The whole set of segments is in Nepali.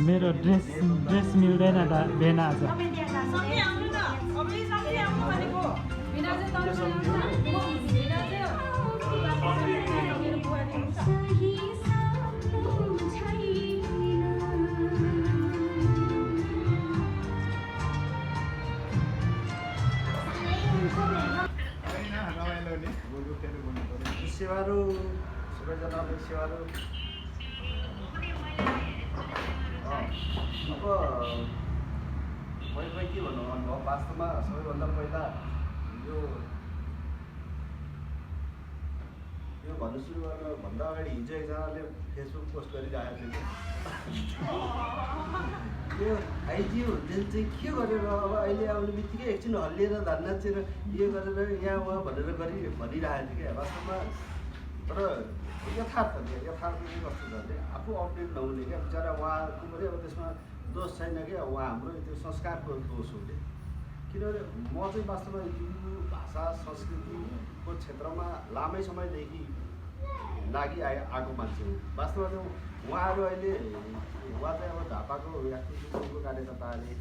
मेरो ड्रेस मिल्दैन दा बेना आज सेवारो सबैजनाले सेवारो अब मैले के भन्नु अनुभव वास्तवमा सबैभन्दा पहिला यो भन्नु सुरु गर्नुभन्दा अगाडि हिजो एकजनाले फेसबुक पोस्ट गरिरहेको थियो यो आइजियो हुन्छ चाहिँ के गरेर अब अहिले आउने बित्तिकै एकछिन हल्लिएर धान्नाचेर यो गरेर यहाँ उहाँ भनेर भनिरहेको थियो क्या वास्तवमा तर यथार्थ यथार्थ चाहिँ कस्तो छ भने आफू अपडेट नहुने क्या बिचरा उहाँको पनि अब त्यसमा दोष छैन क्या उहाँ हाम्रो त्यो संस्कारको दोष हो कि किनभने म चाहिँ वास्तवमा हिन्दू भाषा संस्कृतिको क्षेत्रमा लामै समयदेखि आएको मान्छे हो वास्तवमा चाहिँ उहाँहरू अहिले उहाँ चाहिँ अब झापाको याक्थुङ चुङलुङको कार्यकर्ताले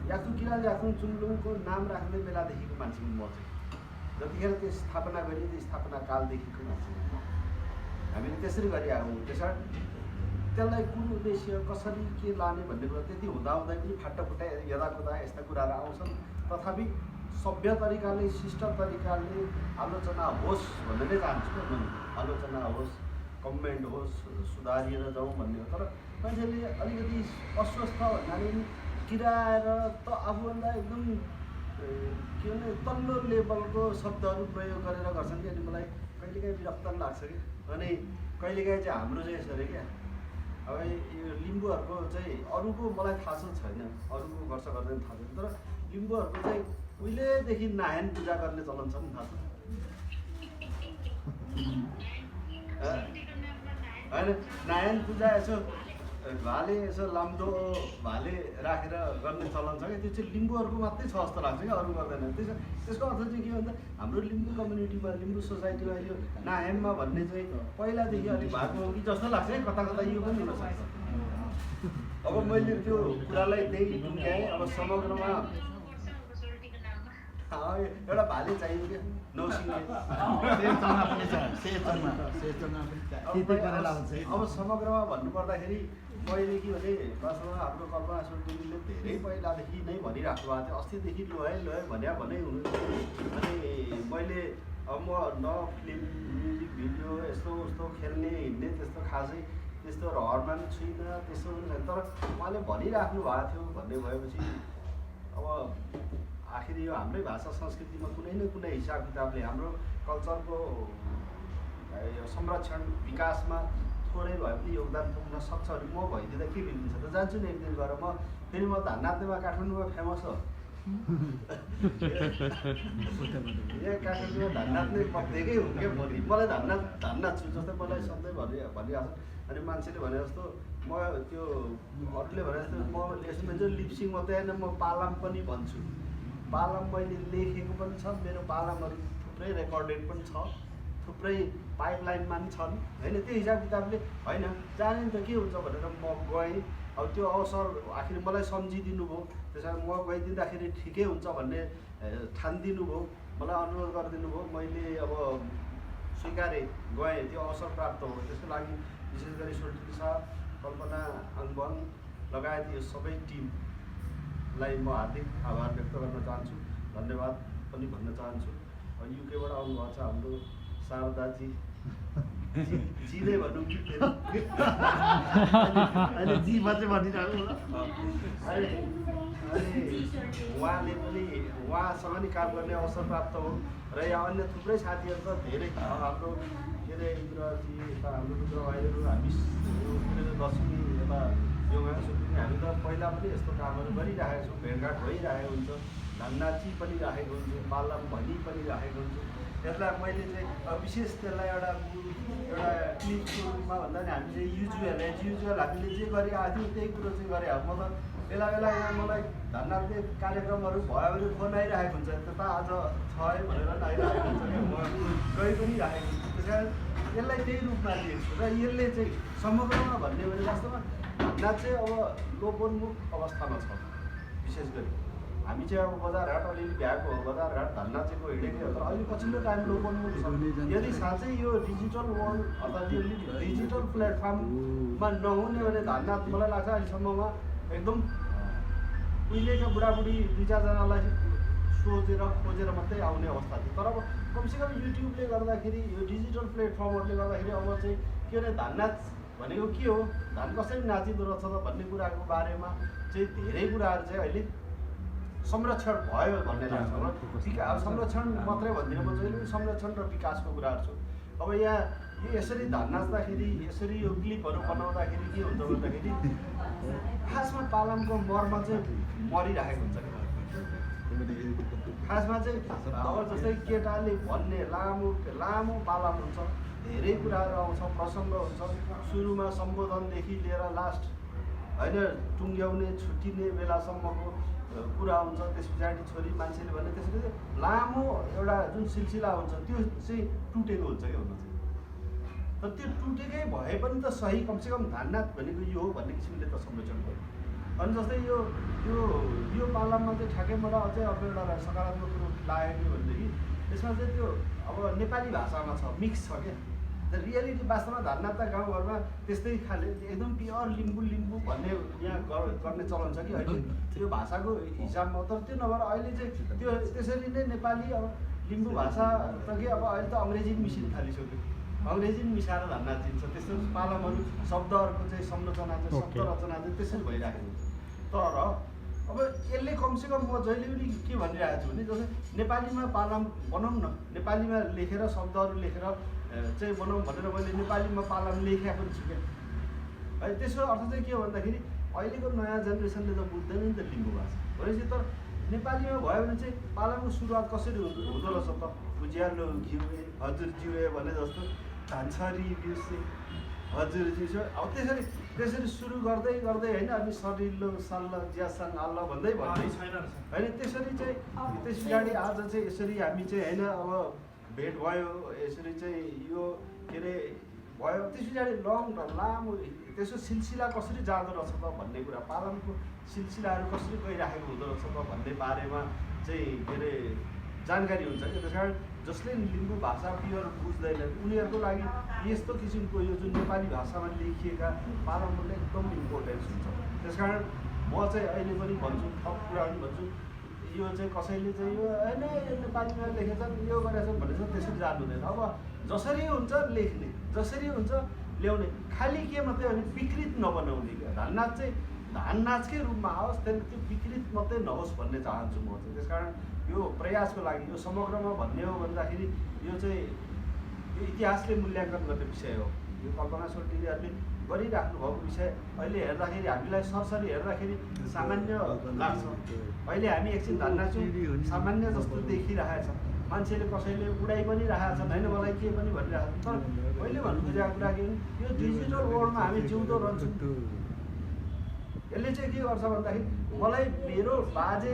याक्थुङ किराले याक्थुङ चुङलुङको नाम राख्ने बेलादेखिको मान्छे म चाहिँ जतिखेर त्यो स्थापना गरियो त्यो स्थापना कालदेखिको मान्छे हामीले त्यसरी गरिआएको त्यस कारण त्यसलाई कुन उद्देश्य कसरी के लाने भन्ने कुरा त्यति हुँदाहुँदै पनि फाटाफुटा यदाकुदा यस्ता कुराहरू आउँछन् तथापि सभ्य तरिकाले शिष्ट तरिकाले आलोचना होस् भन्ने नै चाहन्छु म आलोचना होस् कमेन्ट होस् सुधारिएर जाउँ भन्ने हो तर मान्छेले अलिकति अस्वस्थ भन्नाले किराएर त आफूभन्दा एकदम के भने तल्लो लेभलको शब्दहरू प्रयोग गरेर गर्छन् कि अनि मलाई कहिलेकाहीँ विरक्त लाग्छ कि अनि कहिलेकाहीँ चाहिँ हाम्रो चाहिँ यसरी क्या अब यो लिम्बूहरूको चाहिँ अरूको मलाई थाहा छैन अरूको गर्छ गर्दैन थाहा छैन तर लिम्बूहरूको चाहिँ उहिलेदेखि नारायण पूजा गर्ने चलन छ नि थाहा छ होइन नारायण पूजा यसो भाले यसो लाम्दो भाले राखेर गर्ने चलन छ कि त्यो चाहिँ लिम्बूहरूको मात्रै छ जस्तो लाग्छ कि अरू गर्दैन त्यसको अर्थ चाहिँ के भन्दा हाम्रो लिम्बू कम्युनिटीमा लिम्बू सोसाइटीमा यो नाहेममा भन्ने चाहिँ पहिलादेखि अलिक भएको हो कि जस्तो लाग्छ है कता कता यो पनि हुनसक्छ अब मैले त्यो कुरालाई त्यही ढुङ्ग्याएँ अब समग्रमा एउटा भाले चाहियो क्या नौसिङे अब समग्रमा भन्नुपर्दाखेरि पहिले के भने वास्तवमा हाम्रो कल्पना सुर्तीले धेरै पहिलादेखि नै भनिराख्नु भएको थियो अस्तिदेखि लो है भने हुनु अनि मैले अब म न फिल्म म्युजिक भिडियो यस्तो उस्तो खेल्ने हिँड्ने त्यस्तो खासै त्यस्तो रहरमा पनि छुइनँ त्यस्तो पनि छैन तर उहाँले भनिराख्नु भएको थियो भन्ने भएपछि अब आखिर यो हाम्रै भाषा संस्कृतिमा कुनै न कुनै हिसाब किताबले हाम्रो कल्चरको संरक्षण विकासमा थोरै भए पनि योगदान पुग्न सक्छ भने म भइदिँदा के बिग्रिन्छ त जान्छु नि एक दिन गएर म फेरि म धान्नाथमा काठमाडौँमा फेमस हो यहाँ काठमाडौँमा धान्नाथ नै बग्देकै हुँ क्या भोलि मलाई धान्नाथ छु जस्तै मलाई सधैँ भनिरहेको अनि मान्छेले भने जस्तो म त्यो अरूले भने जस्तो म यसमा चाहिँ लिप्सिङ मात्रै होइन म पालाम पनि भन्छु पालाम मैले लेखेको पनि छ मेरो पालामहरू थुप्रै रेकर्डेड पनि छ थुप्रै पाइपलाइनमा पनि छन् होइन त्यो हिसाब किताबले होइन जाने त के हुन्छ भनेर म गएँ अब त्यो अवसर आखिर मलाई सम्झिदिनु भयो त्यस कारण म गइदिँदाखेरि ठिकै हुन्छ भन्ने ठानिदिनु भयो मलाई अनुरोध गरिदिनु भयो मैले अब स्वीकारेँ गएँ त्यो अवसर प्राप्त हो त्यसको लागि विशेष गरी सोल्टी साहब कल्पना अङ्बन लगायत यो सबै टिमलाई म हार्दिक आभार व्यक्त गर्न चाहन्छु धन्यवाद पनि भन्न चाहन्छु युकेबाट आउनुभएको छ हाम्रो शारदाजी जी नै भनौँ कि अहिले जी मात्रै भनिरहेको अनि उहाँले पनि उहाँसँग नि काम गर्ने अवसर प्राप्त हो र यहाँ अन्य थुप्रै साथीहरू त धेरै हाम्रो के अरे इन्द्रजी यता हाम्रो रुद्र भाइहरू हामी लक्ष्मी यता योगा सुक्ने हामी त पहिला पनि यस्तो कामहरू गरिरहेको छौँ भेटघाट भइरहेको हुन्छ धन्नाची पनि राखेको हुन्छु पाल्लाम भनी पनि राखेको हुन्छु त्यसलाई मैले चाहिँ विशेष त्यसलाई एउटा क्लिपको रूपमा भन्दा नि हामी चाहिँ युजुअल हामीले जे गरिआएको थियौँ त्यही कुरो चाहिँ गरे अब म त बेला बेला यहाँ मलाई धन्नाथले कार्यक्रमहरू भयो भने फोन आइरहेको हुन्छ त्यता आज छ है भनेर आइरहेको हुन्छ क्या म गइ पनि राखेको छु त्यस कारण यसलाई त्यही रूपमा लिएको छु र यसले चाहिँ समग्रमा भन्ने भने वास्तवमा भन्दा चाहिँ अब लोपोन्मुख अवस्थामा छ। विशेष गरी हामी चाहिँ अब बजारघाट अलिअलि भ्याएको हो, बजारघाट धन्नाचेको हिँडेकै हो, तर अहिले पछिल्लो टाइम लोपोन्मुख छ। यदि साँच्चै यो डिजिटल वर्ल्ड अथवा यो डिजिटल प्लेटफर्ममा नहुने भने धन्ना मलाई लाग्छ अहिलेसम्ममा एकदम उहिलेका बुढाबुढी 2-4जनालाई सोचेर खोजेर मात्रै आउने अवस्था थियो। तर अब कमसेकम युट्युबले गर्दाखेरि यो डिजिटल प्लेटफर्महरूले गर्दाखेरि अब चाहिँ के भने धान नाच भनेको के हो, धान कसरी नाचिँदो रहेछ त भन्ने कुराको बारेमा चाहिँ धेरै कुराहरू चाहिँ अहिले संरक्षण भयो भन्ने लाग्छ। अब संरक्षण मात्रै भन्दिनँ म, जहिले पनि संरक्षण र विकासको कुराहरू छु। अब यहाँ यो यसरी धान नाच्दाखेरि यसरी यो क्लिपहरू बनाउँदाखेरि के हुन्छ भन्दाखेरि खासमा पालमको मर्म चाहिँ मरिरहेको हुन्छ। खासमा चाहिँ अब जस्तै केटाले भन्ने लामो लामो पालाम हुन्छ, धेरै कुराहरू आउँछ, प्रसङ्ग हुन्छ, सुरुमा सम्बोधनदेखि लिएर लास्ट होइन टुङ्ग्याउने छुट्टिने बेलासम्मको कुरा हुन्छ। त्यस पछाडि छोरी मान्छेले भन्ने त्यसरी चाहिँ लामो एउटा जुन सिलसिला हुन्छ त्यो चाहिँ टुटेको हुन्छ क्या हुन चाहिँ। तर त्यो टुटेकै भए पनि त सही कमसेकम धाननाथ भनेको यो हो भन्ने किसिमले त संरक्षण भयो। अनि जस्तै यो पालाममा चाहिँ ठ्याक्कै मलाई अझै अब एउटा सकारात्मक कुरो लाग्यो कि भनेदेखि यसमा चाहिँ त्यो अब नेपाली भाषामा छ, मिक्स छ क्या। त रियालिटी वास्तवमा धाननाथ गाउँघरमा त्यस्तै खाले एकदम प्योर लिम्बू भन्ने यहाँ गर्ने चलन छ कि अहिले त्यो भाषाको हिसाबमा। तर त्यो नभएर अहिले चाहिँ त्यो त्यसरी नै नेपाली अब लिम्बू भाषा त के अब अहिले त अङ्ग्रेजी मिसिन थालिसक्यो, अङ्ग्रेजी मिसाएर धाननाथ चिन्छ। त्यस्तो पालमहरू शब्दहरूको चाहिँ संरचना चाहिँ शब्द रचना चाहिँ त्यसरी भइरहेको हुन्छ। तर अब यसले कमसेकम म जहिले पनि के भनिरहेको छु भने जस्तै नेपालीमा पालम बनाउँ न, नेपालीमा लेखेर शब्दहरू लेखेर चाहिँ बनाउँ भनेर मैले नेपालीमा पालम लेखेको पनि छु क्या है। त्यसको अर्थ चाहिँ के हो भन्दाखेरि अहिलेको नयाँ जेनेरेसनले त बुझ्दैन नि त लिम्बू भाषा भनेपछि। तर नेपालीमा भयो भने चाहिँ पालमको सुरुवात कसरी हुँदो रहेछ त, उज्यालो घिउए हजुर जिउए भने जस्तो धान्छरी बिर्से हजुर जिउ। अब त्यसरी सुरु गर्दै होइन अनि सरिलो सल्ल ज्यासन अल्ल भन्दै भन्दै होइन त्यसरी चाहिँ त्यस पछाडि आज चाहिँ यसरी हामी चाहिँ होइन अब भेट भयो, यसरी चाहिँ यो के अरे भयो। त्यस पछाडि लङ टर्म लामो त्यसको सिलसिला कसरी जाँदो रहेछ त भन्ने कुरा, पालनको सिलसिलाहरू कसरी गइराखेको हुँदो रहेछ त भन्ने बारेमा चाहिँ के अरे जानकारी हुन्छ कि। त्यस कारण जसले लिम्बू भाषा प्योर बुझ्दैनन् उनीहरूको लागि यस्तो किसिमको यो जुन नेपाली भाषामा लेखिएका पालमहरूले एकदम इम्पोर्टेन्स हुन्छ। त्यस कारण म चाहिँ अहिले पनि भन्छु, थप कुरा पनि भन्छु, यो चाहिँ कसैले चाहिँ यो होइन नेपालीमा लेखेछन् यो गरेछन् भनेर त्यसरी जानु हुँदैन। अब जसरी हुन्छ लेख्ने, जसरी हुन्छ ल्याउने, खालि के मात्रै भने विकृत नबनाउने क्या। धाननाच चाहिँ धाननाचकै रूपमा आओस्, त्यहाँदेखि त्यो विकृत मात्रै नहोस् भन्ने चाहन्छु म चाहिँ। त्यस कारण यो प्रयासको लागि यो समग्रमा भन्ने हो भन्दाखेरि यो चाहिँ यो इतिहासले मूल्याङ्कन गर्ने विषय हो। यो कल्पना सोल्टीले गरिराख्नु भएको विषय अहिले हेर्दाखेरि हामीलाई सरसरी हेर्दाखेरि सामान्य लाग्छ। अहिले हामी एकछिन धान्नाचौँ सामान्य जस्तो देखिरहेछ, मान्छेले कसैले उडाइ पनि राखेका छन् होइन, मलाई के पनि भनिरहेको छ। तर मैले भन्नु खोजेको कुरा के यो डिजिटल वर्ल्डमा हामी जिउँदो रहन्छौँ। यसले चाहिँ के गर्छ भन्दाखेरि मलाई मेरो बाजे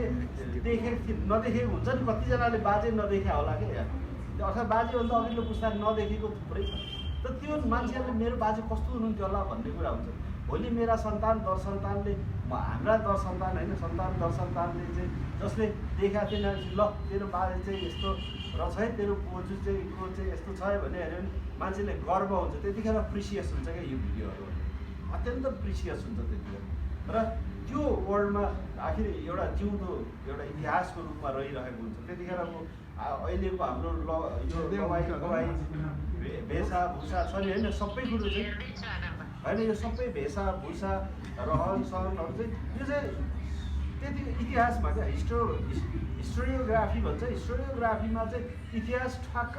देखेको नदेखेको हुन्छ नि, कतिजनाले बाजे नदेख्या होला क्या, अर्थात् बाजेभन्दा अघिल्लो पुस्ता नदेखेको थुप्रै छ। त त्यो मान्छेहरूले मेरो बाजे कस्तो हुनुहुन्थ्यो होला भन्ने कुरा हुन्छ। भोलि मेरा सन्तान दर सन्तानले हाम्रा दर सन्तान होइन सन्तान दर सन्तानले चाहिँ जसले देखाएको थिएन ल तेरो बाजे चाहिँ यस्तो रहेछ है, तेरो बोजू चाहिँ को चाहिँ यस्तो छ है भने हेऱ्यो भने मान्छेले गर्व हुन्छ। त्यतिखेर प्रिसियस हुन्छ क्या यो भिडियोहरू, अत्यन्त प्रिसियस हुन्छ त्यतिखेर। र त्यो वर्ल्डमा आखिर एउटा जिउँदो एउटा इतिहासको रूपमा रहिरहेको हुन्छ। त्यतिखेरको अहिलेको हाम्रो यो भेषाभूषा छ नि होइन, सबै कुरो चाहिँ होइन यो सबै भेषाभूषा रहन सहनहरू चाहिँ यो चाहिँ त्यति इतिहासमा क्या हिस्टोरियोग्राफी भन्छ। हिस्टोरियोग्राफीमा चाहिँ इतिहास ठ्याक्क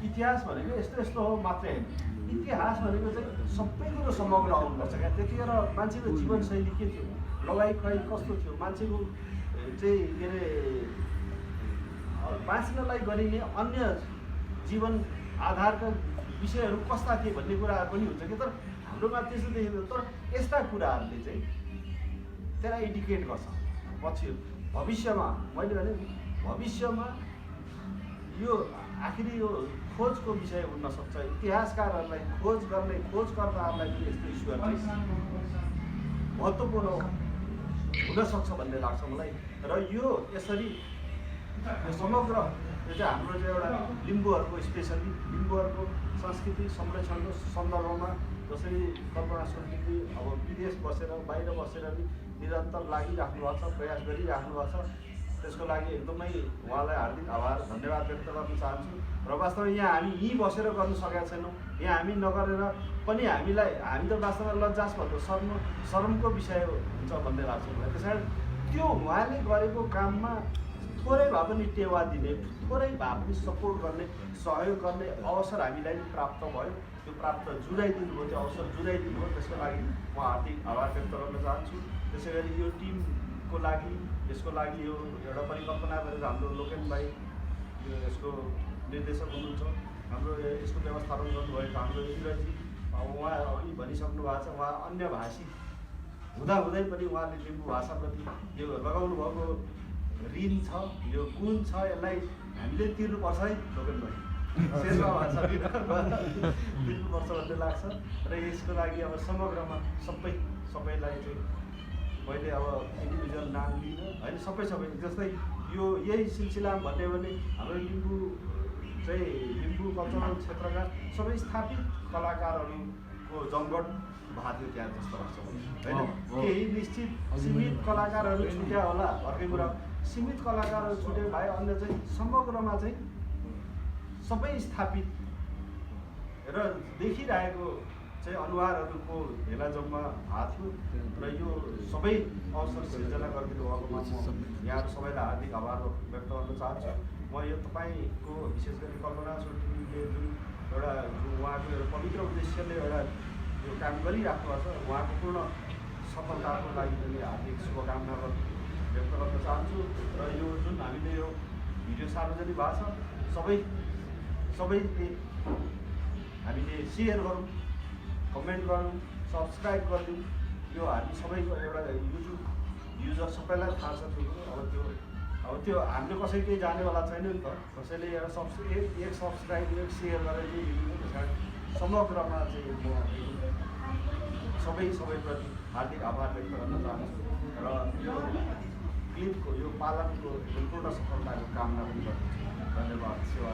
इतिहास भनेको यस्तो यस्तो हो मात्रै होइन, इतिहास भनेको चाहिँ सबै कुरो समग्र आउनुपर्छ क्या। त्यतिखेर मान्छेको जीवनशैली के थियो, लगाइ खुवाइ कस्तो थियो, मान्छेको चाहिँ के अरे बाँच्नलाई गरिने अन्य जीवन आधारका विषयहरू कस्ता थिए भन्ने कुराहरू पनि हुन्छ कि। तर हाम्रोमा त्यस्तो देखेको, तर यस्ता कुराहरूले चाहिँ त्यसलाई इन्डिकेट गर्छ पछि भविष्यमा। मैले भने भविष्यमा यो आखिर यो खोजको विषय हुन सक्छ। इतिहासकारहरूलाई खोजकर्ताहरूलाई पनि यस्तो इस्युहरू महत्त्वपूर्ण हुनसक्छ भन्ने लाग्छ मलाई। र यो यसरी यो समग्र यो चाहिँ हाम्रो चाहिँ एउटा लिम्बूहरूको स्पेसली लिम्बूहरूको संस्कृति संरक्षणको सन्दर्भमा जसरी कल्पना सुर्खेतले अब विदेश बसेर बाहिर बसेर नि निरन्तर लागिराख्नु भएको छ, प्रयास गरिराख्नु भएको छ, त्यसको लागि एकदमै उहाँलाई हार्दिक आभार धन्यवाद व्यक्त गर्न चाहन्छु। र वास्तवमा यहाँ हामी यहीँ बसेर गर्न सकेका छैनौँ, यहाँ हामी नगरेर पनि हामी त वास्तवमा लज्जास्पद हो, शर्मको विषय हुन्छ भन्ने लाग्छ मलाई। त्यस कारण त्यो उहाँले गरेको काममा थोरै भए पनि टेवा दिने, थोरै भए पनि सपोर्ट गर्ने, सहयोग गर्ने अवसर हामीलाई प्राप्त भयो। त्यो प्राप्त जुराइदिनु भयो, त्यो अवसर जुराइदिनु भयो, त्यसको लागि म हार्दिक आभार व्यक्त गर्न चाहन्छु। त्यसै गरी यो टिमको लागि यसको लागि यो एउटा परिकल्पना गरेर हाम्रो लोकेन भाइ यो यसको निर्देशक हुनुहुन्छ, हाम्रो यसको व्यवस्थापन गर्नुभएको हाम्रो इन्द्रजी, उहाँ अघि भनिसक्नु भएको छ, उहाँ अन्य भाषी हुँदाहुँदै पनि उहाँले लिम्बू भाषाप्रति यो लगाउनु भएको ऋण छ, यो गुण छ, यसलाई हामीले तिर्नुपर्छ है लोकेन भाइ, शेर्पा भाषा तिर्नुपर्छ भन्ने लाग्छ। र यसको लागि अब समग्रमा सबैलाई चाहिँ मैले अब इन्डिभिजुअल नाम लिइनँ होइन, सबै जस्तै यो यही सिलसिलामा भन्यो भने हाम्रो लिम्बू कल्चरल क्षेत्रका सबै स्थापित कलाकारहरूको जमघट भएको थियो त्यहाँ जस्तो लाग्छ होइन। केही निश्चित सीमित कलाकारहरू छुट्या होला, अर्कै कुरा सीमित कलाकारहरू छुट्यो भए अन्य चाहिँ समग्रमा चाहिँ सबै स्थापित र देखिरहेको चाहिँ अनुहारहरूको भेला जम्मा भएको थियो। र यो सबै अवसर सिर्जना गरिदिनु भएकोमा म यहाँहरू सबैलाई हार्दिक आभार व्यक्त गर्न चाहन्छु। म यो तपाईँको विशेष गरी कल्पना सुर्खेतले जुन एउटा उहाँको एउटा पवित्र उद्देश्यले एउटा यो काम गरिराख्नु भएको छ, उहाँको पूर्ण सफलताको लागि पनि हार्दिक शुभकामना व्यक्त गर्न चाहन्छु। र यो जुन हामीले यो भिडियो सार्वजनिक भएको छ, सबैले हामीले सेयर गरौँ, कमेन्ट गरौँ, सब्सक्राइब गरिदिउँ। यो हामी सबैको एउटा युट्युब युजर सबैलाई थाहा छ त्यो। अब त्यो हामीले कसै केही जानेवाला छैन नि त, कसैले एउटा एक सब्सक्राइब एक सेयर गरेर त्यस कारण समग्रमा चाहिँ म सबैप्रति हार्दिक आभार व्यक्त गर्न चाहन्छु। र यो क्लिपको यो पालनको पूर्ण सफलताको कामना पनि गर्दछु। धन्यवाद। सेवा।